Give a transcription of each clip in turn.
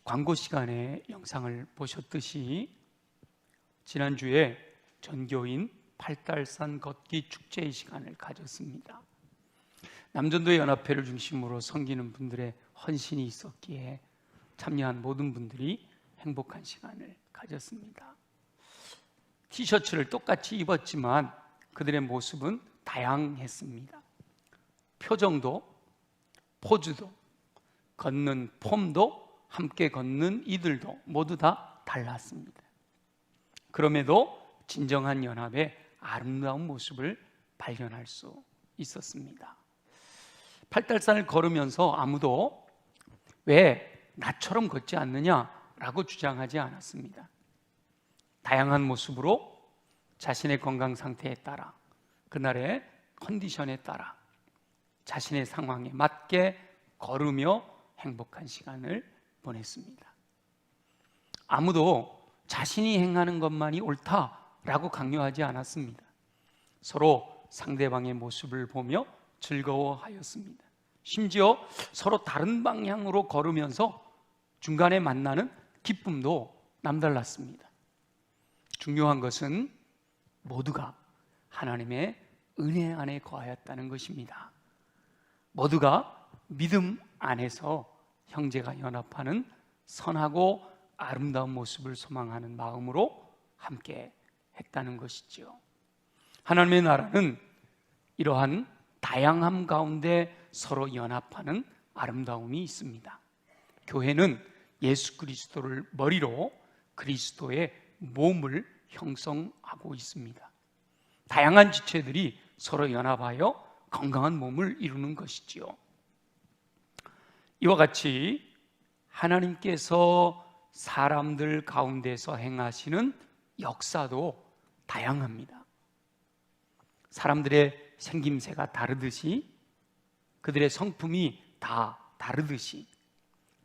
광고 시간에 영상을 보셨듯이 지난주에 전교인 팔달산 걷기 축제의 시간을 가졌습니다. 남전도 연합회를 중심으로 섬기는 분들의 헌신이 있었기에 참여한 모든 분들이 행복한 시간을 가졌습니다. 티셔츠를 똑같이 입었지만 그들의 모습은 다양했습니다. 표정도, 포즈도, 걷는 폼도, 함께 걷는 이들도 모두 다 달랐습니다. 그럼에도 진정한 연합의 아름다운 모습을 발견할 수 있었습니다. 팔달산을 걸으면서 아무도 왜 나처럼 걷지 않느냐라고 주장하지 않았습니다. 다양한 모습으로 자신의 건강 상태에 따라, 그날의 컨디션에 따라 자신의 상황에 맞게 걸으며 행복한 시간을 보냈습니다. 아무도 자신이 행하는 것만이 옳다라고 강요하지 않았습니다. 서로 상대방의 모습을 보며 즐거워하였습니다. 심지어 서로 다른 방향으로 걸으면서 중간에 만나는 기쁨도 남달랐습니다. 중요한 것은 모두가 하나님의 은혜 안에 거하였다는 것입니다. 모두가 믿음 안에서 형제가 연합하는 선하고 아름다운 모습을 소망하는 마음으로 함께 했다는 것이죠. 하나님의 나라는 이러한 다양함 가운데 서로 연합하는 아름다움이 있습니다. 교회는 예수 그리스도를 머리로 그리스도의 몸을 형성하고 있습니다. 다양한 지체들이 서로 연합하여 건강한 몸을 이루는 것이지요. 이와 같이 하나님께서 사람들 가운데서 행하시는 역사도 다양합니다. 사람들의 생김새가 다르듯이, 그들의 성품이 다 다르듯이,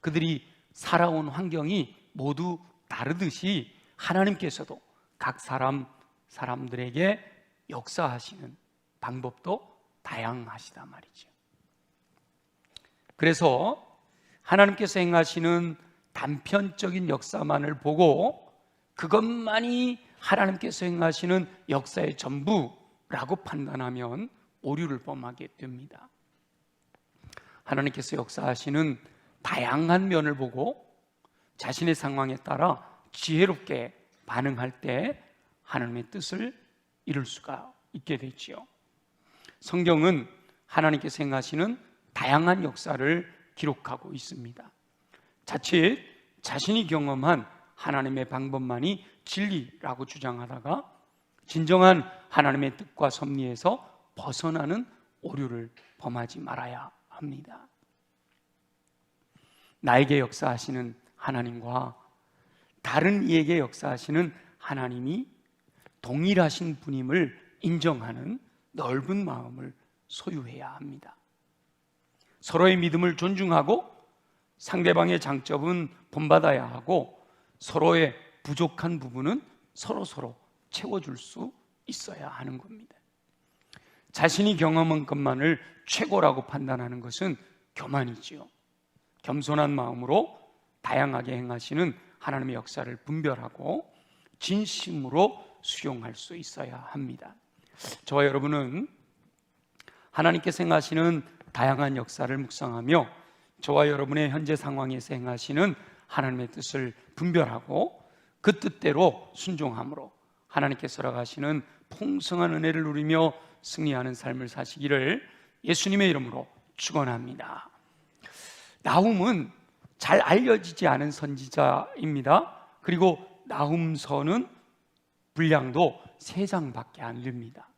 그들이 살아온 환경이 모두 다르듯이 하나님께서도 각 사람들에게 역사하시는 방법도 다양하시단 말이죠. 그래서 하나님께서 행하시는 단편적인 역사만을 보고 그것만이 하나님께서 행하시는 역사의 전부라고 판단하면 오류를 범하게 됩니다. 하나님께서 역사하시는 다양한 면을 보고 자신의 상황에 따라 지혜롭게 반응할 때 하나님의 뜻을 이룰 수가 있게 되지요. 성경은 하나님께서 행하시는 다양한 역사를 기록하고 있습니다. 자칫 자신이 경험한 하나님의 방법만이 진리라고 주장하다가 진정한 하나님의 뜻과 섭리에서 벗어나는 오류를 범하지 말아야 합니다. 나에게 역사하시는 하나님과 다른 이에게 역사하시는 하나님이 동일하신 분임을 인정하는 넓은 마음을 소유해야 합니다. 서로의 믿음을 존중하고 상대방의 장점은 본받아야 하고 서로의 부족한 부분은 서로 채워줄 수 있어야 하는 겁니다. 자신이 경험한 것만을 최고라고 판단하는 것은 교만이지요. 겸손한 마음으로 다양하게 행하시는 하나님의 역사를 분별하고 진심으로 수용할 수 있어야 합니다. 저와 여러분은 하나님께서 행하시는 다양한 역사를 묵상하며 저와 여러분의 현재 상황에서 행하시는 하나님의 뜻을 분별하고 그 뜻대로 순종함으로 하나님께서 허락하시는 풍성한 은혜를 누리며 승리하는 삶을 사시기를 예수님의 이름으로 축원합니다. 나훔은 잘 알려지지 않은 선지자입니다. 그리고 나훔서는 분량도 3장밖에 안 됩니다.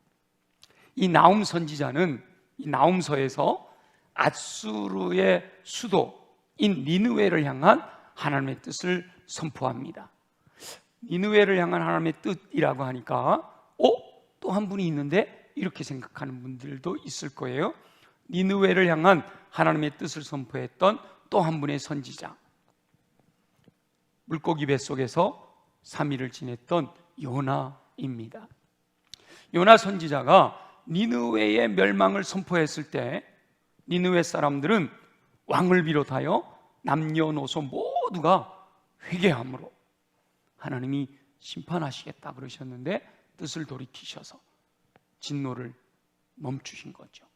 이 나훔 선지자는 이 나훔서에서 앗수르의 수도인 니느웨를 향한 하나님의 뜻을 선포합니다. 니느웨를 향한 하나님의 뜻이라고 하니까 또 한 분이 있는데 이렇게 생각하는 분들도 있을 거예요. 니느웨를 향한 하나님의 뜻을 선포했던 또 한 분의 선지자, 물고기 뱃속에서 3일을 지냈던 요나입니다. 요나 선지자가 니느웨의 멸망을 선포했을 때 니느웨 사람들은 왕을 비롯하여 남녀노소 모두가 회개함으로 하나님이 심판하시겠다 그러셨는데 뜻을 돌이키셔서 진노를 멈추신 거죠.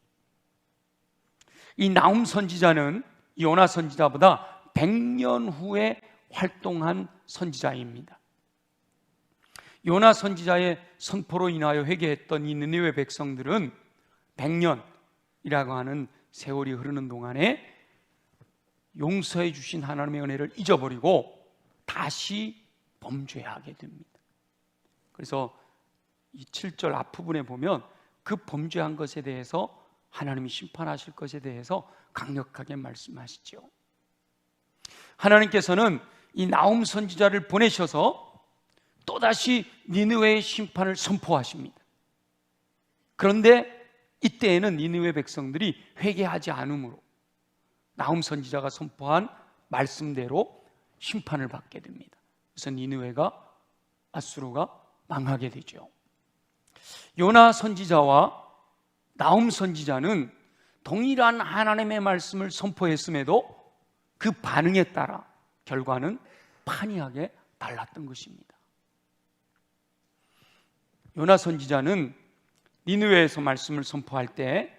이 나훔 선지자는 요나 선지자보다 100년 후에 활동한 선지자입니다. 요나 선지자의 선포로 인하여 회개했던 이 느니웨 백성들은 100년이라고 하는 세월이 흐르는 동안에 용서해 주신 하나님의 은혜를 잊어버리고 다시 범죄하게 됩니다. 그래서 이 7절 앞부분에 보면 그 범죄한 것에 대해서 하나님이 심판하실 것에 대해서 강력하게 말씀하시죠. 하나님께서는 이 나훔 선지자를 보내셔서 또다시 니느웨의 심판을 선포하십니다. 그런데 이때에는 니느웨 백성들이 회개하지 않으므로 나훔 선지자가 선포한 말씀대로 심판을 받게 됩니다. 그래서 니느웨가 아수르가 망하게 되죠. 요나 선지자와 나훔 선지자는 동일한 하나님의 말씀을 선포했음에도 그 반응에 따라 결과는 판이하게 달랐던 것입니다. 요나 선지자는 니느웨에서 말씀을 선포할 때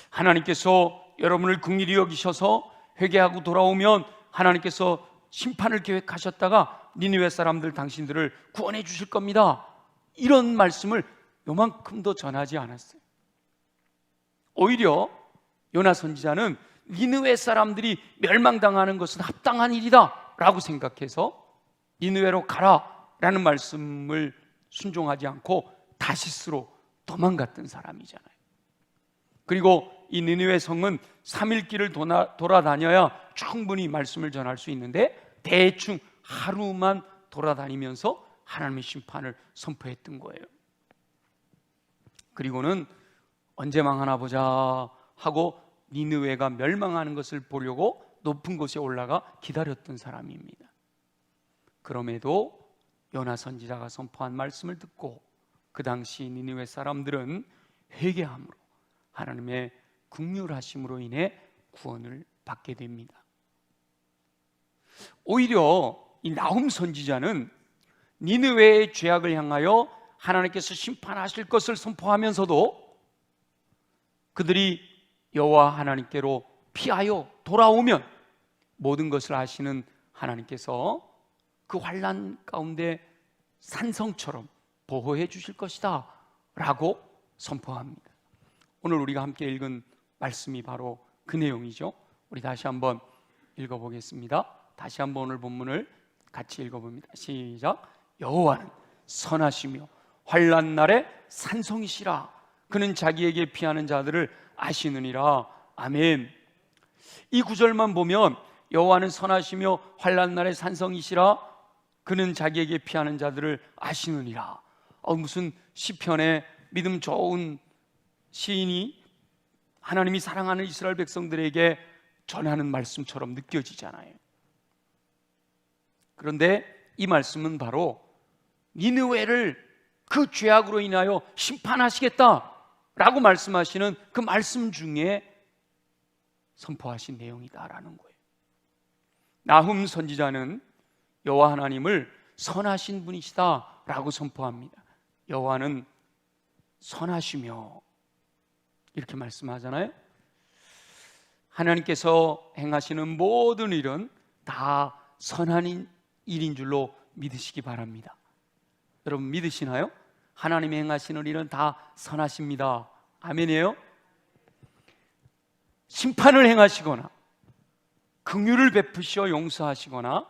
하나님께서 여러분을 긍휼히 여기셔서 회개하고 돌아오면 하나님께서 심판을 계획하셨다가 니느웨 사람들 당신들을 구원해 주실 겁니다, 이런 말씀을 요만큼도 전하지 않았어요. 오히려 요나 선지자는 니느웨 사람들이 멸망당하는 것은 합당한 일이다 라고 생각해서 니느웨로 가라 라는 말씀을 순종하지 않고 다시스로 도망갔던 사람이잖아요. 그리고 이 니느웨 성은 3일 길을 돌아다녀야 충분히 말씀을 전할 수 있는데 대충 하루만 돌아다니면서 하나님의 심판을 선포했던 거예요. 그리고는 언제 망하나 보자 하고 니느웨가 멸망하는 것을 보려고 높은 곳에 올라가 기다렸던 사람입니다. 그럼에도 요나 선지자가 선포한 말씀을 듣고 그 당시 니느웨 사람들은 회개함으로 하나님의 긍휼하심으로 인해 구원을 받게 됩니다. 오히려 이 나훔 선지자는 니느웨의 죄악을 향하여 하나님께서 심판하실 것을 선포하면서도 그들이 여호와 하나님께로 피하여 돌아오면 모든 것을 아시는 하나님께서 그 환난 가운데 산성처럼 보호해 주실 것이다 라고 선포합니다. 오늘 우리가 함께 읽은 말씀이 바로 그 내용이죠. 우리 다시 한번 읽어보겠습니다. 다시 한번 오늘 본문을 같이 읽어봅니다. 시작. 여호와는 선하시며 환난 날에 산성이시라. 그는 자기에게 피하는 자들을 아시느니라. 아멘. 이 구절만 보면 여호와는 선하시며 환난 날에 산성이시라. 그는 자기에게 피하는 자들을 아시느니라. 무슨 시편에 믿음 좋은 시인이 하나님이 사랑하는 이스라엘 백성들에게 전하는 말씀처럼 느껴지잖아요. 그런데 이 말씀은 바로 니느웨를 그 죄악으로 인하여 심판하시겠다라고 말씀하시는 그 말씀 중에 선포하신 내용이다라는 거예요. 나훔 선지자는 여호와 하나님을 선하신 분이시다라고 선포합니다. 여호와는 선하시며 이렇게 말씀하잖아요. 하나님께서 행하시는 모든 일은 다 선한 일인 줄로 믿으시기 바랍니다. 여러분 믿으시나요? 하나님이 행하시는 일은 다 선하십니다. 아멘이에요? 심판을 행하시거나 긍휼을 베푸시어 용서하시거나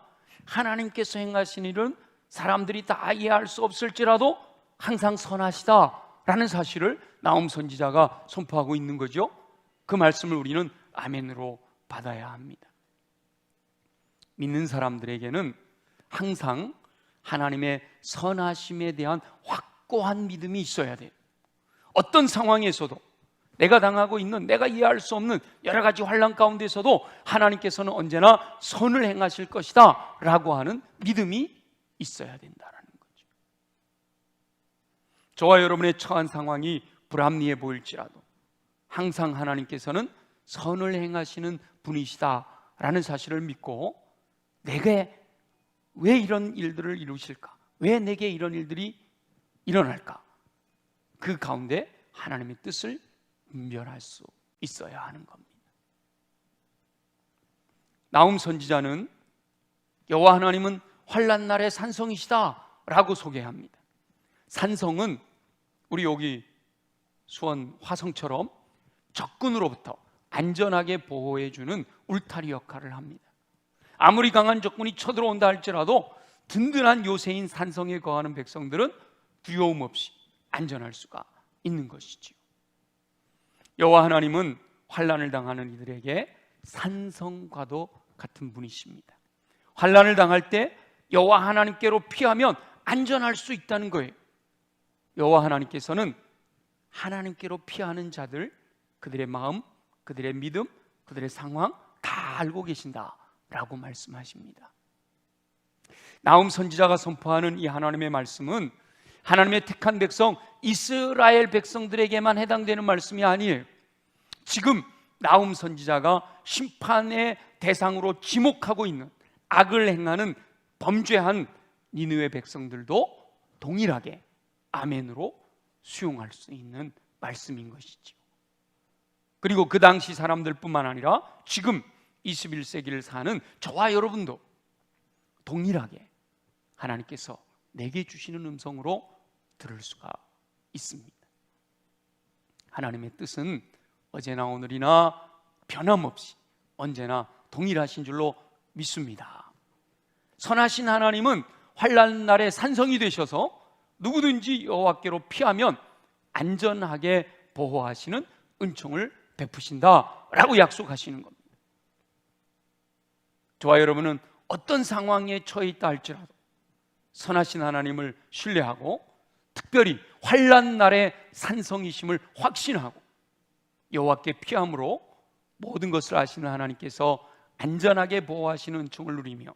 하나님께서 행하신 일은 사람들이 다 이해할 수 없을지라도 항상 선하시다라는 사실을 나훔 선지자가 선포하고 있는 거죠. 그 말씀을 우리는 아멘으로 받아야 합니다. 믿는 사람들에게는 항상 하나님의 선하심에 대한 확고한 믿음이 있어야 돼요. 어떤 상황에서도 내가 당하고 있는, 내가 이해할 수 없는 여러 가지 환난 가운데서도 하나님께서는 언제나 선을 행하실 것이다 라고 하는 믿음이 있어야 된다는 거죠. 저와 여러분의 처한 상황이 불합리해 보일지라도 항상 하나님께서는 선을 행하시는 분이시다 라는 사실을 믿고 내게 왜 이런 일들을 이루실까? 왜 내게 이런 일들이 일어날까? 그 가운데 하나님의 뜻을 분별할 수 있어야 하는 겁니다. 나훔 선지자는 여호와 하나님은 환난 날의 산성이시다 라고 소개합니다. 산성은 우리 여기 수원 화성처럼 적군으로부터 안전하게 보호해주는 울타리 역할을 합니다. 아무리 강한 적군이 쳐들어온다 할지라도 든든한 요새인 산성에 거하는 백성들은 두려움 없이 안전할 수가 있는 것이지요. 여호와 하나님은 환난을 당하는 이들에게 산성과도 같은 분이십니다. 환난을 당할 때 여호와 하나님께로 피하면 안전할 수 있다는 거예요. 여호와 하나님께서는 하나님께로 피하는 자들, 그들의 마음, 그들의 믿음, 그들의 상황 다 알고 계신다라고 말씀하십니다. 나훔 선지자가 선포하는 이 하나님의 말씀은 하나님의 택한 백성 이스라엘 백성들에게만 해당되는 말씀이 아니에요. 지금 나훔 선지자가 심판의 대상으로 지목하고 있는 악을 행하는 범죄한 니느웨 백성들도 동일하게 아멘으로 수용할 수 있는 말씀인 것이죠. 그리고 그 당시 사람들뿐만 아니라 지금 21세기를 사는 저와 여러분도 동일하게 하나님께서 내게 주시는 음성으로 들을 수가 있습니다. 하나님의 뜻은 어제나 오늘이나 변함없이 언제나 동일하신 줄로 믿습니다. 선하신 하나님은 환난 날에 산성이 되셔서 누구든지 여호와께로 피하면 안전하게 보호하시는 은총을 베푸신다라고 약속하시는 겁니다. 저와 여러분은 어떤 상황에 처해 있다 할지라도 선하신 하나님을 신뢰하고 특별히 환난 날의 산성이심을 확신하고 여호와께 피함으로 모든 것을 아시는 하나님께서 안전하게 보호하시는 은총을 누리며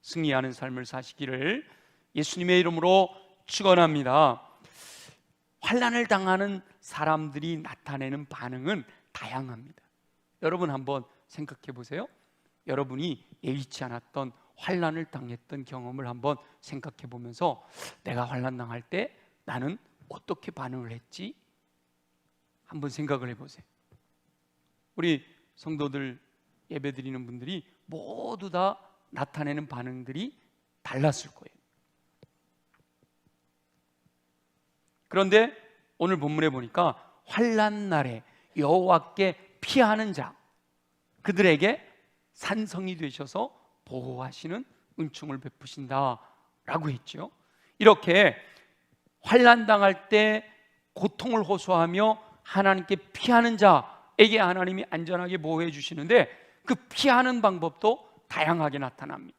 승리하는 삶을 사시기를 예수님의 이름으로 축원합니다. 환난을 당하는 사람들이 나타내는 반응은 다양합니다. 여러분 한번 생각해 보세요. 여러분이 예기치 않았던 환난을 당했던 경험을 한번 생각해 보면서 내가 환난 당할 때 나는 어떻게 반응을 했지? 한번 생각을 해보세요. 우리 성도들 예배드리는 분들이 모두 다 나타내는 반응들이 달랐을 거예요. 그런데 오늘 본문에 보니까 환난 날에 여호와께 피하는 자, 그들에게 산성이 되셔서 보호하시는 은총을 베푸신다라고 했죠. 이렇게 환난 당할 때 고통을 호소하며 하나님께 피하는 자에게 하나님이 안전하게 보호해 주시는데 그 피하는 방법도 다양하게 나타납니다.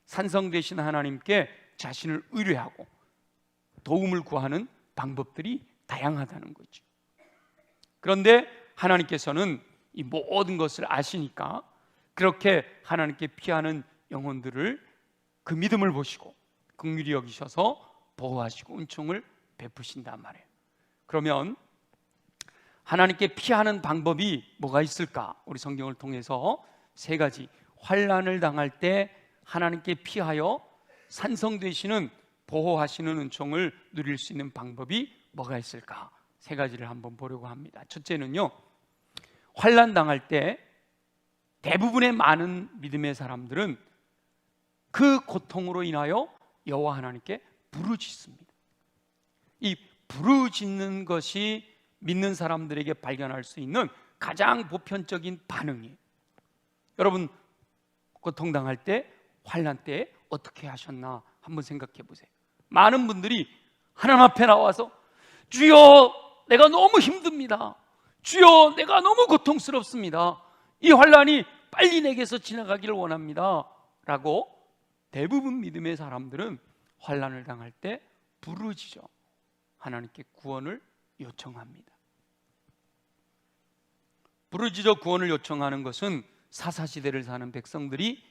산성 되신 하나님께 자신을 의뢰하고 도움을 구하는 방법들이 다양하다는 거죠. 그런데 하나님께서는 이 모든 것을 아시니까 그렇게 하나님께 피하는 영혼들을 그 믿음을 보시고 긍휼히 여기셔서 보호하시고 은총을 베푸신단 말이에요. 그러면 하나님께 피하는 방법이 뭐가 있을까? 우리 성경을 통해서 세 가지, 환난을 당할 때 하나님께 피하여 산성 되시는 보호하시는 은총을 누릴 수 있는 방법이 뭐가 있을까? 세 가지를 한번 보려고 합니다. 첫째는요, 환난 당할 때 대부분의 많은 믿음의 사람들은 그 고통으로 인하여 여호와 하나님께 부르짖습니다. 이 부르짖는 것이 믿는 사람들에게 발견할 수 있는 가장 보편적인 반응이에요. 여러분 고통당할 때, 환난 때 어떻게 하셨나 한번 생각해 보세요. 많은 분들이 하나님 앞에 나와서 주여 내가 너무 힘듭니다. 주여 내가 너무 고통스럽습니다. 이 환난이 빨리 내게서 지나가기를 원합니다 라고 대부분 믿음의 사람들은 환난을 당할 때 부르짖어 하나님께 구원을 요청합니다. 부르짖어 구원을 요청하는 것은 사사시대를 사는 백성들이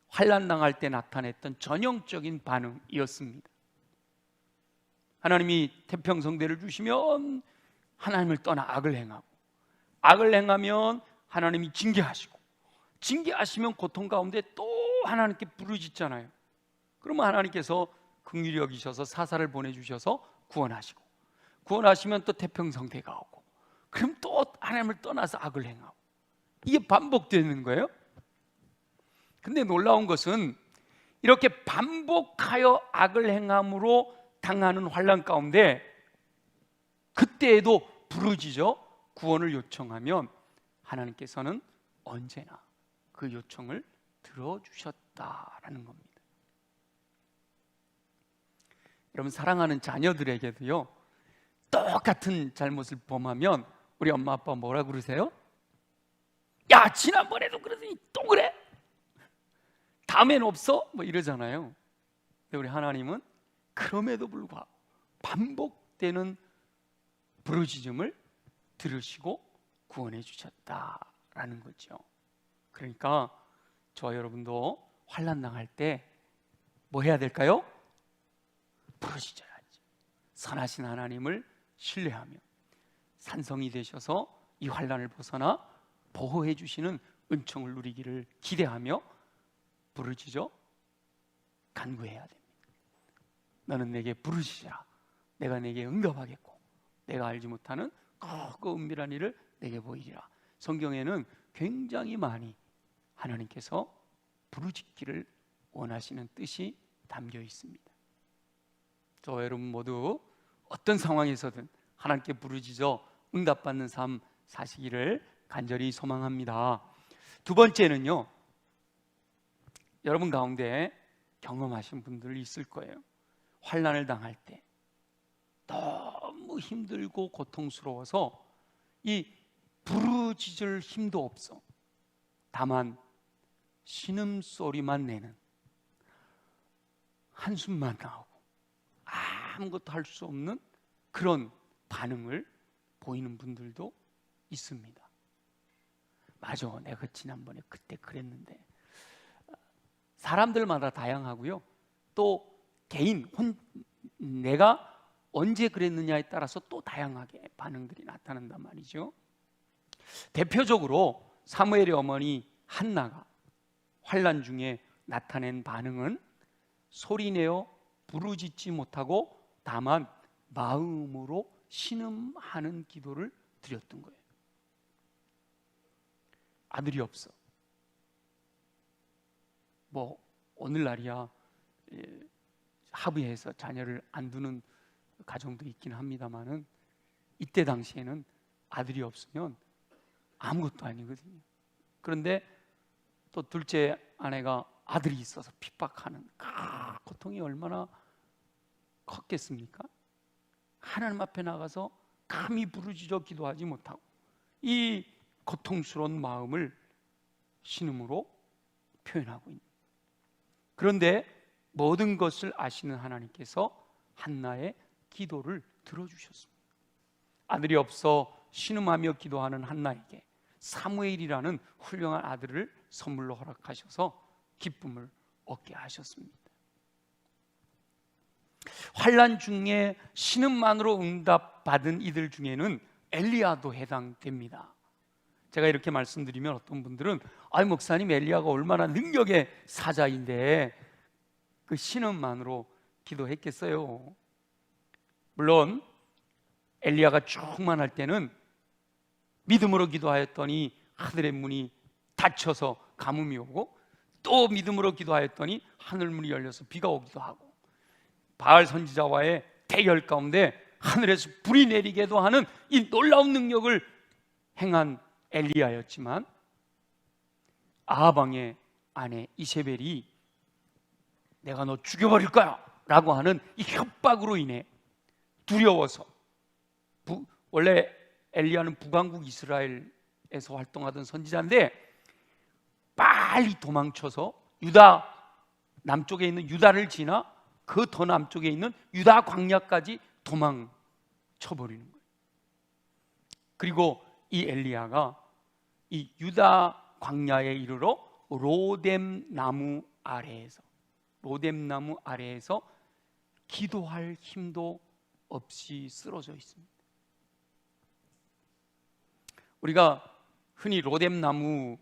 환난 당할 때 나타냈던 전형적인 반응이었습니다. 하나님이 태평성대를 주시면 하나님을 떠나 악을 행하고, 악을 행하면 하나님이 징계하시고, 징계하시면 고통 가운데 또 하나님께 부르짖잖아요. 그러면 하나님께서 긍휼히 여기셔서 사사를 보내주셔서 구원하시고, 구원하시면 또 태평성대가 오고, 그럼 또 하나님을 떠나서 악을 행하고, 이게 반복되는 거예요. 근데 놀라운 것은 이렇게 반복하여 악을 행함으로 당하는 환난 가운데 그때에도 부르짖어 구원을 요청하면 하나님께서는 언제나 그 요청을 들어주셨다라는 겁니다. 여러분, 사랑하는 자녀들에게도요, 똑같은 잘못을 범하면 우리 엄마 아빠 뭐라 그러세요? 야, 지난번에도 그러더니 또 그래? 다음엔 없어? 뭐 이러잖아요. 근데 우리 하나님은 그럼에도 불구하고 반복되는 부르짖음을 들으시고 구원해 주셨다라는 거죠. 그러니까 저와 여러분도 환난 당할 때 뭐 해야 될까요? 부르짖어야죠. 선하신 하나님을 신뢰하며 산성이 되셔서 이 환난을 벗어나 보호해 주시는 은총을 누리기를 기대하며 부르짖어 간구해야 됩니다. 너는 내게 부르짖으라. 내가 내게 응답하겠고 내가 알지 못하는 크고 은밀한 일을 내게 보이리라. 성경에는 굉장히 많이 하나님께서 부르짖기를 원하시는 뜻이 담겨 있습니다. 저와 여러분 모두 어떤 상황에서든 하나님께 부르짖어 응답받는 삶 사시기를 간절히 소망합니다. 두 번째는요, 여러분 가운데 경험하신 분들 있을 거예요. 환난을 당할 때 너무 힘들고 고통스러워서 이 부르짖을 힘도 없어. 다만 신음소리만 내는, 한숨만 나오고 아무것도 할 수 없는 그런 반응을 보이는 분들도 있습니다. 맞아, 내가 지난번에 그때 그랬는데. 사람들마다 다양하고요, 또 개인 내가 언제 그랬느냐에 따라서 또 다양하게 반응들이 나타난단 말이죠. 대표적으로 사무엘의 어머니 한나가 환난 중에 나타낸 반응은 소리내어 부르짖지 못하고 다만 마음으로 신음하는 기도를 드렸던 거예요. 아들이 없어. 뭐 오늘날이야 합의해서 자녀를 안 두는 가정도 있긴 합니다만은 이때 당시에는 아들이 없으면 아무것도 아니거든요. 그런데 또 둘째 아내가 아들이 있어서 핍박하는 고통이 얼마나 컸겠습니까? 하나님 앞에 나가서 감히 부르짖어 기도하지 못하고 이 고통스러운 마음을 신음으로 표현하고 있는. 그런데 모든 것을 아시는 하나님께서 한나의 기도를 들어주셨습니다. 아들이 없어 신음하며 기도하는 한나에게 사무엘이라는 훌륭한 아들을 선물로 허락하셔서 기쁨을 얻게 하셨습니다. 환난 중에 신음만으로 응답받은 이들 중에는 엘리야도 해당됩니다. 제가 이렇게 말씀드리면 어떤 분들은 아이 목사님, 엘리야가 얼마나 능력의 사자인데 그 신음만으로 기도했겠어요? 물론 엘리야가 충만할 때는 믿음으로 기도하였더니 하늘의 문이 닫혀서 가뭄이 오고, 또 믿음으로 기도하였더니 하늘 문이 열려서 비가 오기도 하고, 바알 선지자와의 대결 가운데 하늘에서 불이 내리게도 하는 이 놀라운 능력을 행한 엘리야였지만, 아하방의 아내 이세벨이 내가 너 죽여버릴 거야 라고 하는 이 협박으로 인해 두려워서, 원래 엘리야는 북왕국 이스라엘에서 활동하던 선지자인데 빨리 도망쳐서 유다 남쪽에 있는 유다를 지나 그 더 남쪽에 있는 유다 광야까지 도망쳐버리는 거예요. 그리고 이 엘리야가 이 유다 광야에 이르러 로뎀 나무 아래에서 기도할 힘도 없이 쓰러져 있습니다. 우리가 흔히 로뎀 나무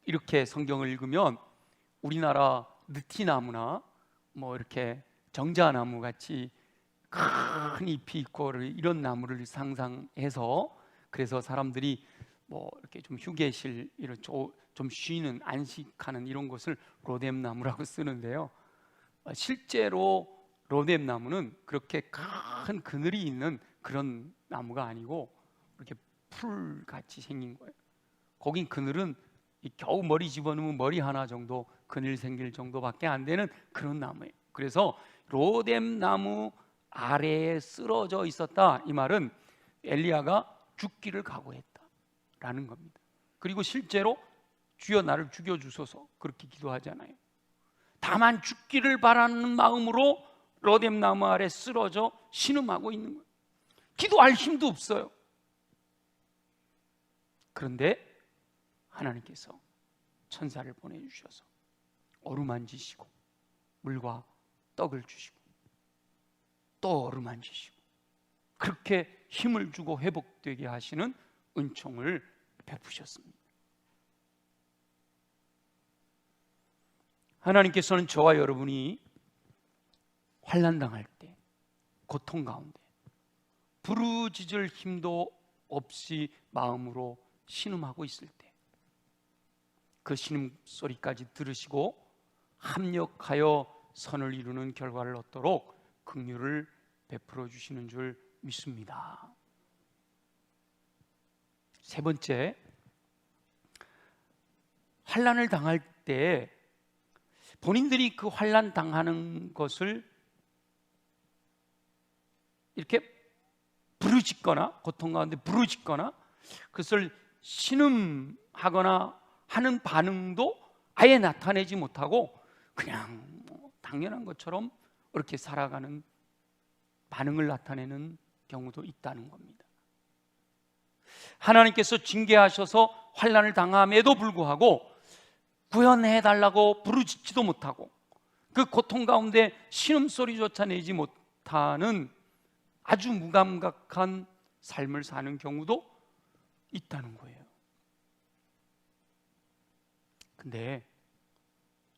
이렇게 성경을 읽으면 우리나라 느티나무나 뭐 이렇게 정자나무 같이 큰 잎이 있고 이런 나무를 상상해서, 그래서 사람들이 뭐 이렇게 좀 휴게실, 이런 좀 쉬는, 안식하는 이런 곳을 로뎀나무라고 쓰는데요. 실제로 로뎀나무는 그렇게 큰 그늘이 있는 그런 나무가 아니고 이렇게 풀같이 생긴 거예요. 거긴 그늘은 겨우 머리 집어넣으면 머리 하나 정도 그늘 생길 정도밖에 안 되는 그런 나무예요. 그래서 로뎀나무 아래에 쓰러져 있었다, 이 말은 엘리야가 죽기를 각오했다라는 겁니다. 그리고 실제로 주여 나를 죽여주소서 그렇게 기도하잖아요. 다만 죽기를 바라는 마음으로 로뎀나무 아래 쓰러져 신음하고 있는 거예요. 기도할 힘도 없어요. 그런데 하나님께서 천사를 보내주셔서 어루만지시고 물과 떡을 주시고 또 어루만지시고 그렇게 힘을 주고 회복되게 하시는 은총을 베푸셨습니다. 하나님께서는 저와 여러분이 환난당할 때, 고통 가운데 부르짖을 힘도 없이 마음으로 신음하고 있을 때 그 신음소리까지 들으시고 합력하여 선을 이루는 결과를 얻도록 긍휼을 베풀어 주시는 줄 믿습니다. 세 번째, 환난을 당할 때 본인들이 그 환난 당하는 것을 이렇게 부르짖거나, 고통 가운데 부르짖거나 그것을 신음하거나 하는 반응도 아예 나타내지 못하고 그냥 당연한 것처럼 이렇게 살아가는 반응을 나타내는 경우도 있다는 겁니다. 하나님께서 징계하셔서 환난을 당함에도 불구하고 구현해달라고 부르짖지도 못하고 그 고통 가운데 신음소리조차 내지 못하는 아주 무감각한 삶을 사는 경우도 있다는 거예요. 근데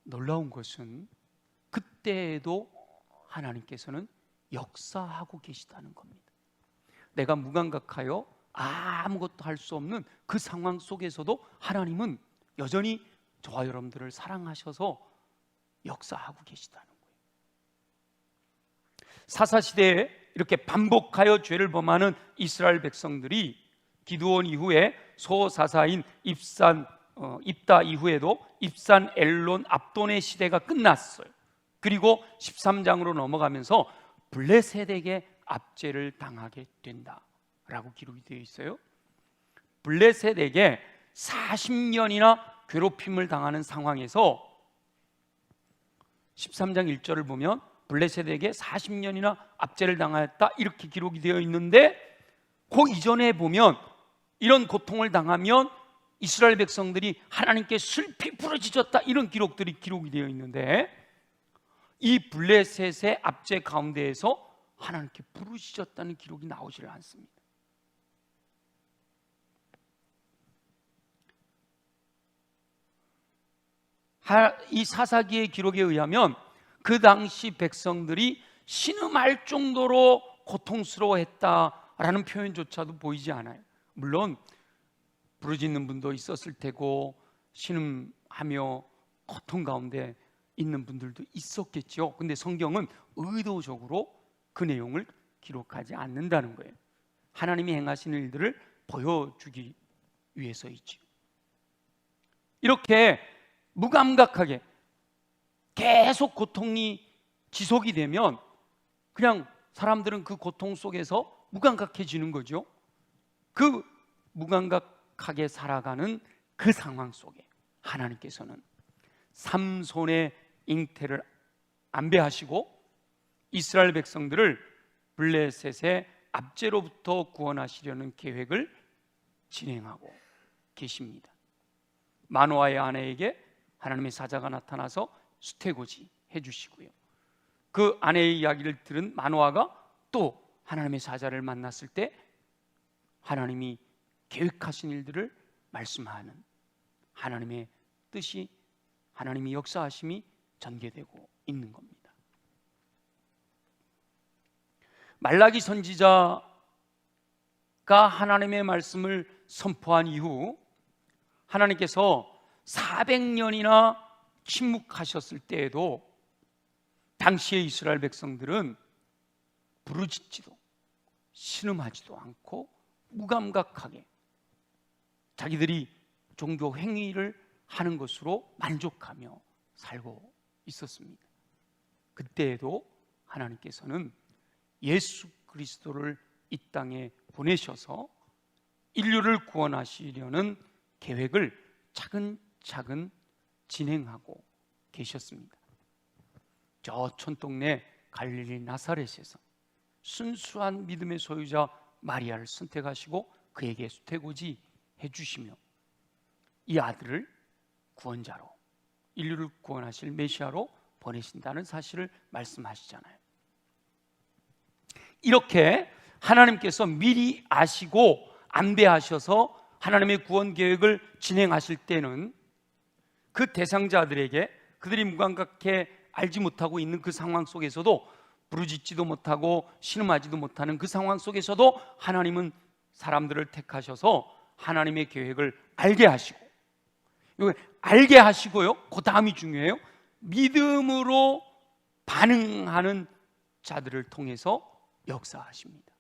놀라운 것은 그때에도 하나님께서는 역사하고 계시다는 겁니다. 내가 무감각하여 아무것도 할 수 없는 그 상황 속에서도 하나님은 여전히 저와 여러분들을 사랑하셔서 역사하고 계시다는 거예요. 사사시대에 이렇게 반복하여 죄를 범하는 이스라엘 백성들이 기드온 이후에 소사사인 입다 이후에도 입산 엘론 압돈의 시대가 끝났어요. 그리고 13장으로 넘어가면서 블레셋에게 압제를 당하게 된다라고 기록이 되어 있어요. 블레셋에게 40년이나 괴롭힘을 당하는 상황에서 13장 1절을 보면 블레셋에게 40년이나 압제를 당하였다 이렇게 기록이 되어 있는데, 그 이전에 보면 이런 고통을 당하면 이스라엘 백성들이 하나님께 슬피 부르짖었다 이런 기록들이 기록이 되어 있는데, 이 블레셋의 압제 가운데에서 하나님께 부르짖었다는 기록이 나오질 않습니다. 이 사사기의 기록에 의하면 그 당시 백성들이 신음할 정도로 고통스러워했다라는 표현조차도 보이지 않아요. 물론 부르짖는 분도 있었을 테고 신음하며 고통 가운데 있는 분들도 있었겠죠. 근데 성경은 의도적으로 그 내용을 기록하지 않는다는 거예요. 하나님이 행하시는 일들을 보여주기 위해서이죠. 이렇게 무감각하게 계속 고통이 지속이 되면 그냥 사람들은 그 고통 속에서 무감각해지는 거죠. 그 무감각하게 살아가는 그 상황 속에 하나님께서는 삼손의 잉태를 안배하시고 이스라엘 백성들을 블레셋의 압제로부터 구원하시려는 계획을 진행하고 계십니다. 마노아의 아내에게 하나님의 사자가 나타나서 수태고지 해주시고요, 그 아내의 이야기를 들은 마노아가 또 하나님의 사자를 만났을 때 하나님이 계획하신 일들을 말씀하는 하나님의 뜻이 하나님의 역사하심이 전개되고 있는 겁니다. 말라기 선지자가 하나님의 말씀을 선포한 이후 하나님께서 400년이나 침묵하셨을 때에도 당시의 이스라엘 백성들은 부르짖지도 신음하지도 않고 무감각하게 자기들이 종교 행위를 하는 것으로 만족하며 살고 있었습니다. 그때에도 하나님께서는 예수 그리스도를 이 땅에 보내셔서 인류를 구원하시려는 계획을 차근차근 진행하고 계셨습니다. 저 촌동네 갈릴리 나사렛에서 순수한 믿음의 소유자 마리아를 선택하시고 그에게 수태고지 해주시며 이 아들을 구원자로, 인류를 구원하실 메시아로 보내신다는 사실을 말씀하시잖아요. 이렇게 하나님께서 미리 아시고 안배하셔서 하나님의 구원 계획을 진행하실 때는 그 대상자들에게 그들이 무감각해 알지 못하고 있는 그 상황 속에서도, 부르짖지도 못하고 신음하지도 못하는 그 상황 속에서도 하나님은 사람들을 택하셔서 하나님의 계획을 알게 하시고, 이거 알게 하시고요, 그 다음이 중요해요. 믿음으로 반응하는 자들을 통해서 역사하십니다.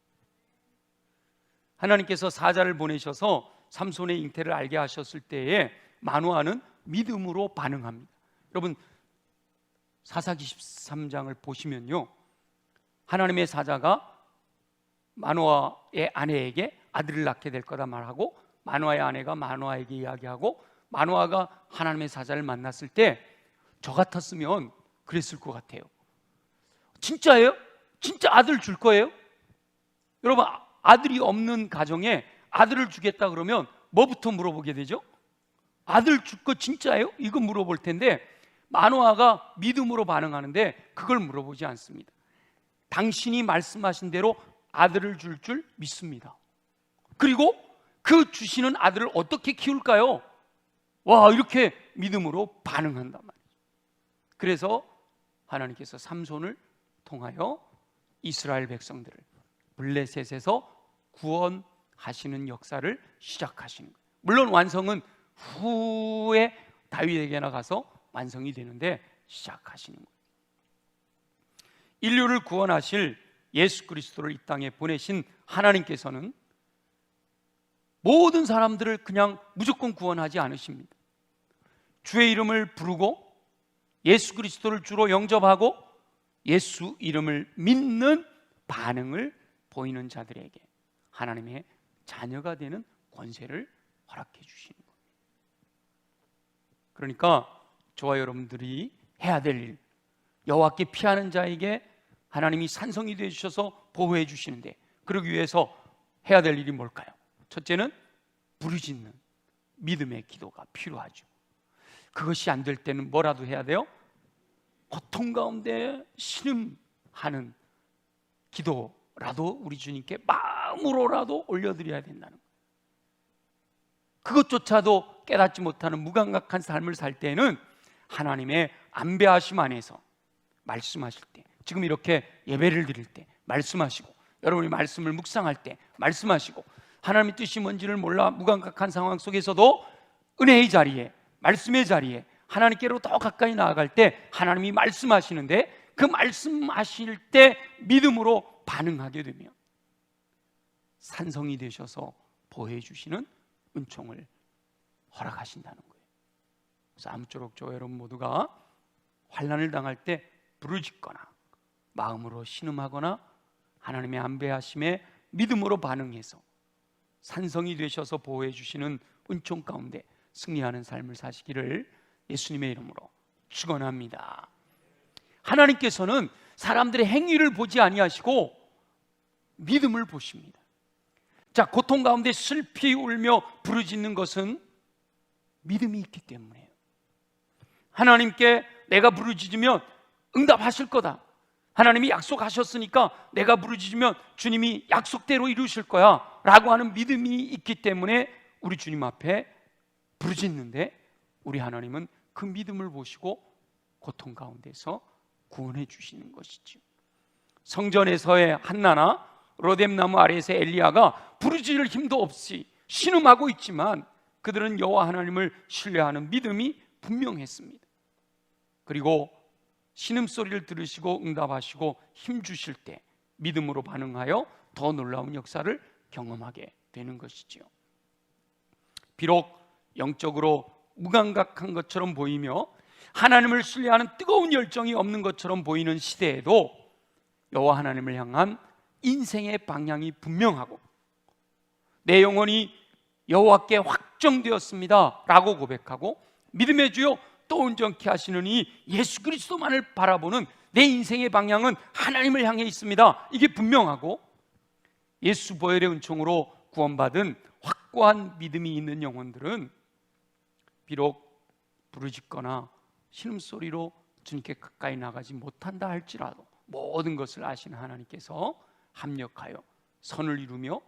하나님께서 사자를 보내셔서 삼손의 잉태를 알게 하셨을 때에 마노아는 믿음으로 반응합니다. 여러분, 사사기 13장을 보시면요, 하나님의 사자가 마노아의 아내에게 아들을 낳게 될 거다 말하고, 마노아의 아내가 마노아에게 이야기하고, 마노아가 하나님의 사자를 만났을 때 저 같았으면 그랬을 것 같아요. 진짜예요? 진짜 아들 줄 거예요? 여러분, 아들이 없는 가정에 아들을 주겠다 그러면 뭐부터 물어보게 되죠? 아들 줄 거 진짜예요? 이거 물어볼 텐데, 마노아가 믿음으로 반응하는데 그걸 물어보지 않습니다. 당신이 말씀하신 대로 아들을 줄 믿습니다. 그리고 그 주시는 아들을 어떻게 키울까요? 와, 이렇게 믿음으로 반응한단 말이죠. 그래서 하나님께서 삼손을 통하여 이스라엘 백성들을 블레셋에서 구원하시는 역사를 시작하시는 거예요. 물론 완성은 후에 다윗에게 나가서 완성이 되는데 시작하시는 거예요. 인류를 구원하실 예수 그리스도를 이 땅에 보내신 하나님께서는 모든 사람들을 그냥 무조건 구원하지 않으십니다. 주의 이름을 부르고 예수 그리스도를 주로 영접하고 예수 이름을 믿는 반응을 보이는 자들에게 하나님의 자녀가 되는 권세를 허락해 주시는 거예요. 그러니까 저와 여러분들이 해야 될 일, 여호와께 피하는 자에게 하나님이 산성이 되어 주셔서 보호해 주시는데, 그러기 위해서 해야 될 일이 뭘까요? 첫째는 부르짖는 믿음의 기도가 필요하죠. 그것이 안 될 때는 뭐라도 해야 돼요? 고통 가운데 신음하는 기도라도 우리 주님께 마음으로라도 올려드려야 된다는 거예요. 그것조차도 깨닫지 못하는 무감각한 삶을 살 때는 하나님의 안배하심 안에서 말씀하실 때, 지금 이렇게 예배를 드릴 때 말씀하시고, 여러분이 말씀을 묵상할 때 말씀하시고, 하나님의 뜻이 뭔지를 몰라 무감각한 상황 속에서도 은혜의 자리에, 말씀의 자리에 하나님께로 더 가까이 나아갈 때 하나님이 말씀하시는데, 그 말씀하실 때 믿음으로 반응하게 되면 산성이 되셔서 보호해 주시는 은총을 허락하신다는 거예요. 그래서 아무쪼록 저 여러분 모두가 환난을 당할 때 부르짖거나 마음으로 신음하거나 하나님의 안배하심에 믿음으로 반응해서 산성이 되셔서 보호해 주시는 은총 가운데 승리하는 삶을 사시기를 예수님의 이름으로 축원합니다. 하나님께서는 사람들의 행위를 보지 아니하시고 믿음을 보십니다. 자, 고통 가운데 슬피 울며 부르짖는 것은 믿음이 있기 때문이에요. 하나님께 내가 부르짖으면 응답하실 거다, 하나님이 약속하셨으니까 내가 부르짖으면 주님이 약속대로 이루실 거야 라고 하는 믿음이 있기 때문에 우리 주님 앞에 부르짖는데, 우리 하나님은 그 믿음을 보시고 고통 가운데서 구원해 주시는 것이죠. 성전에서의 한나나 로뎀나무 아래에서 엘리야가 부르짖을 힘도 없이 신음하고 있지만 그들은 여호와 하나님을 신뢰하는 믿음이 분명했습니다. 그리고 신음소리를 들으시고 응답하시고 힘 주실 때 믿음으로 반응하여 더 놀라운 역사를 경험하게 되는 것이지요. 비록 영적으로 무감각한 것처럼 보이며 하나님을 신뢰하는 뜨거운 열정이 없는 것처럼 보이는 시대에도 여호와 하나님을 향한 인생의 방향이 분명하고 내 영혼이 여호와께 확정되었습니다 라고 고백하고 믿음의 주요 또 온전케 하시는 이 예수 그리스도만을 바라보는 내 인생의 방향은 하나님을 향해 있습니다, 이게 분명하고 예수 보혈의 은총으로 구원받은 확고한 믿음이 있는 영혼들은 비록 부르짖거나 신음소리로 주님께 가까이 나가지 못한다 할지라도 모든 것을 아시는 하나님께서 합력하여 선을 이루며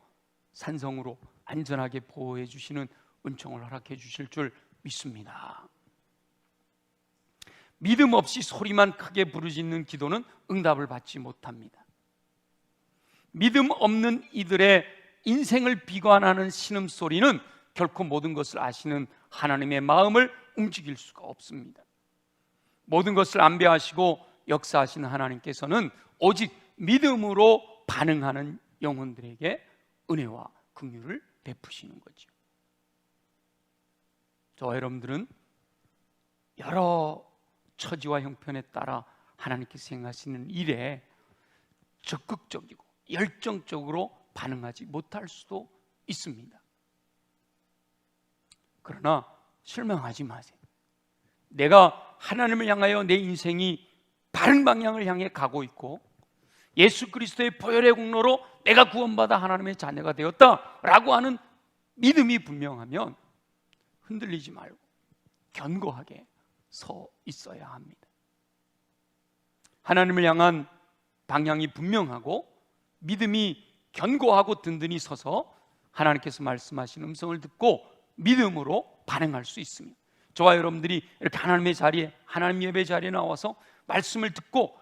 산성으로 안전하게 보호해 주시는 은총을 허락해 주실 줄 믿습니다. 믿음 없이 소리만 크게 부르짖는 기도는 응답을 받지 못합니다. 믿음 없는 이들의 인생을 비관하는 신음소리는 결코 모든 것을 아시는 하나님의 마음을 움직일 수가 없습니다. 모든 것을 안배하시고 역사하시는 하나님께서는 오직 믿음으로 반응하는 영혼들에게 은혜와 긍휼을 베푸시는 거죠. 저와 여러분들은 여러 처지와 형편에 따라 하나님께서 행하시는 일에 적극적이고 열정적으로 반응하지 못할 수도 있습니다. 그러나 실망하지 마세요. 내가 하나님을 향하여 내 인생이 바른 방향을 향해 가고 있고 예수 그리스도의 보혈의 공로로 내가 구원받아 하나님의 자녀가 되었다라고 하는 믿음이 분명하면 흔들리지 말고 견고하게 서 있어야 합니다. 하나님을 향한 방향이 분명하고 믿음이 견고하고 든든히 서서 하나님께서 말씀하신 음성을 듣고 믿음으로 반응할 수 있습니다. 저와 여러분들이 이렇게 하나님의 자리에, 하나님 예배 자리에 나와서 말씀을 듣고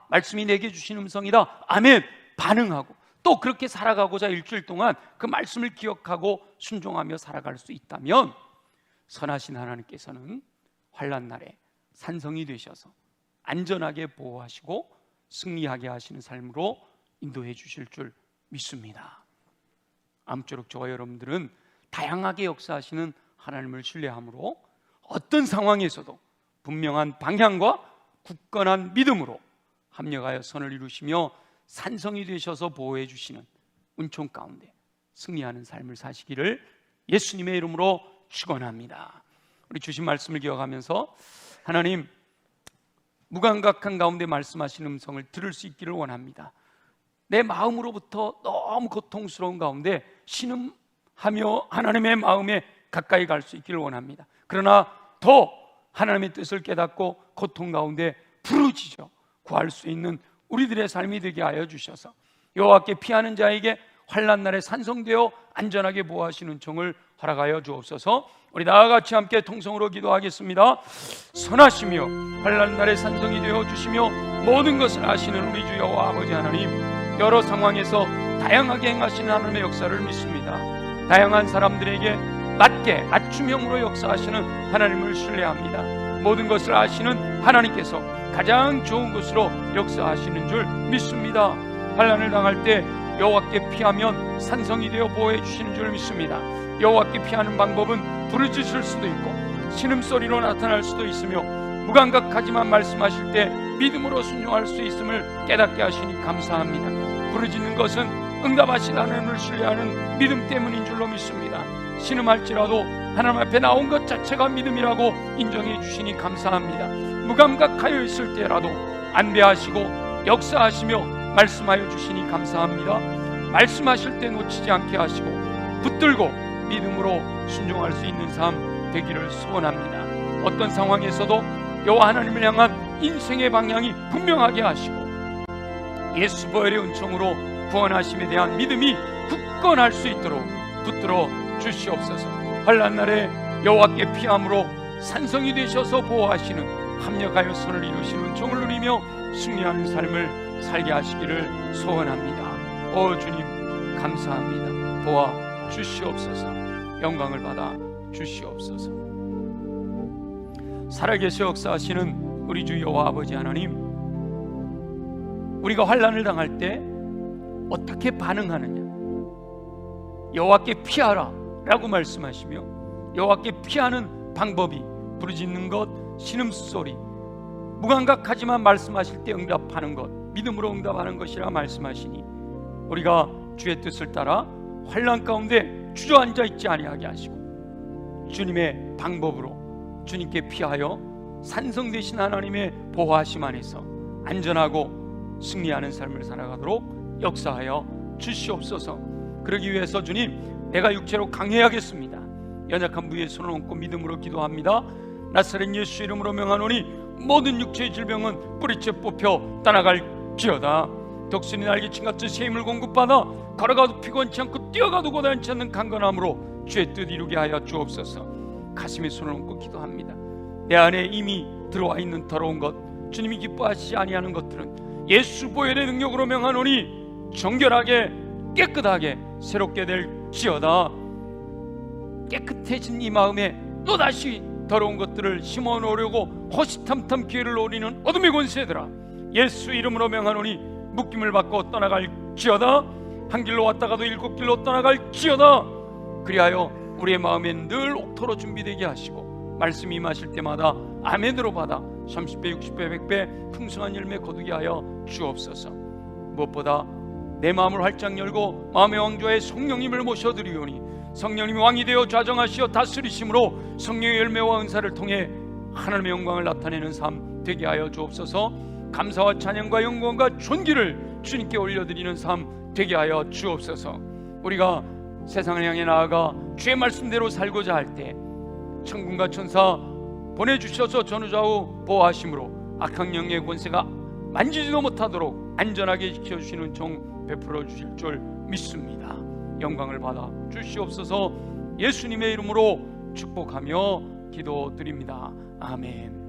말씀이 내게 주신 음성이다, 아멘, 반응하고 또 그렇게 살아가고자 일주일 동안 그 말씀을 기억하고 순종하며 살아갈 수 있다면 선하신 하나님께서는 환난 날에 산성이 되셔서 안전하게 보호하시고 승리하게 하시는 삶으로 인도해 주실 줄 믿습니다. 아무쪼록 저와 여러분들은 다양하게 역사하시는 하나님을 신뢰함으로 어떤 상황에서도 분명한 방향과 굳건한 믿음으로 합력하여 선을 이루시며 산성이 되셔서 보호해 주시는 은총 가운데 승리하는 삶을 사시기를 예수님의 이름으로 축원합니다. 우리 주신 말씀을 기억하면서 하나님, 무감각한 가운데 말씀하시는 음성을 들을 수 있기를 원합니다. 내 마음으로부터 너무 고통스러운 가운데 신음하며 하나님의 마음에 가까이 갈 수 있기를 원합니다. 그러나 더 하나님의 뜻을 깨닫고 고통 가운데 부르짖어 구할 수 있는 우리들의 삶이 되게 하여 주셔서 여호와께 피하는 자에게 환난 날에 산성되어 안전하게 보호하시는 은총을 허락하여 주옵소서. 우리 나아같이 함께 통성으로 기도하겠습니다. 선하시며 환난 날에 산성이 되어 주시며 모든 것을 아시는 우리 주 여호와 아버지 하나님, 여러 상황에서 다양하게 행하시는 하나님의 역사를 믿습니다. 다양한 사람들에게 맞게 맞춤형으로 역사하시는 하나님을 신뢰합니다. 모든 것을 아시는 하나님께서 가장 좋은 것으로 역사하시는 줄 믿습니다. 환난을 당할 때 여호와께 피하면 산성이 되어 보호해 주시는 줄 믿습니다. 여호와께 피하는 방법은 부르짖을 수도 있고 신음소리로 나타날 수도 있으며 무감각하지만 말씀하실 때 믿음으로 순종할 수 있음을 깨닫게 하시니 감사합니다. 부르짖는 것은 응답하신 하나님을 신뢰하는 믿음 때문인 줄로 믿습니다. 신음할지라도 하나님 앞에 나온 것 자체가 믿음이라고 인정해 주시니 감사합니다. 무감각하여 있을 때라도 안배하시고 역사하시며 말씀하여 주시니 감사합니다. 말씀하실 때 놓치지 않게 하시고 붙들고 믿음으로 순종할 수 있는 삶 되기를 소원합니다. 어떤 상황에서도 여호와 하나님을 향한 인생의 방향이 분명하게 하시고 예수 보혈의 은총으로 구원하심에 대한 믿음이 굳건할 수 있도록 붙들어 주시옵소서. 환난 날에 여호와께 피함으로 산성이 되셔서 보호하시는, 합력하여 선을 이루시는 종을 누리며 승리하는 삶을 살게 하시기를 소원합니다. 오 주님 감사합니다. 도와 주시옵소서. 영광을 받아 주시옵소서. 살아계셔 역사하시는 우리 주 여호와 아버지 하나님, 우리가 환난을 당할 때 어떻게 반응하느냐, 여호와께 피하라 라고 말씀하시며 여호와께 피하는 방법이 부르짖는 것, 신음소리, 무감각하지만 말씀하실 때 응답하는 것, 믿음으로 응답하는 것이라 말씀하시니 우리가 주의 뜻을 따라 환난 가운데 주저앉아 있지 아니하게 하시고 주님의 방법으로 주님께 피하여 산성 되신 하나님의 보호하심 안에서 안전하고 승리하는 삶을 살아가도록 역사하여 주시옵소서. 그러기 위해서 주님, 내가 육체로 강해야겠습니다. 연약한 부위에 손을 얹고 믿음으로 기도합니다. 나사렛 예수 이름으로 명하노니 모든 육체의 질병은 뿌리째 뽑혀 떠나갈지어다. 독수리 날개친 같은 새 힘을 공급받아 걸어가도 피곤치 않고 뛰어가도 고단치 않는 강건함으로 주의 뜻 이루게 하여 주옵소서. 가슴에 손을 얹고 기도합니다. 내 안에 이미 들어와 있는 더러운 것, 주님이 기뻐하시지 아니하는 것들은 예수 보혈의 능력으로 명하노니 정결하게 깨끗하게 새롭게 될지어다. 깨끗해진 이 마음에 또다시 더러운 것들을 심어놓으려고 호시탐탐 기회를 노리는 어둠의 권세들아, 예수 이름으로 명하노니 묶임을 받고 떠나갈지어다. 한 길로 왔다가도 일곱 길로 떠나갈지어다. 그리하여 우리의 마음엔 늘 옥토로 준비되게 하시고 말씀이 임하실 때마다 아멘으로 받아 30배 60배 100배 풍성한 열매 거두게 하여 주옵소서. 무엇보다 내 마음을 활짝 열고 마음의 왕좌에 성령님을 모셔드리오니 성령님이 왕이 되어 좌정하시어 다스리심으로 성령의 열매와 은사를 통해 하나님의 영광을 나타내는 삶 되게 하여 주옵소서. 감사와 찬양과 영광과 존귀를 주님께 올려드리는 삶 되게 하여 주옵소서. 우리가 세상을 향해 나아가 주의 말씀대로 살고자 할 때 천군과 천사 보내주셔서 전우좌우 보호하심으로 악한 영의 권세가 만지지도 못하도록 안전하게 지켜주시는 종 베풀어 주실 줄 믿습니다. 영광을 받아 주시옵소서. 예수님의 이름으로 축복하며 기도드립니다. 아멘.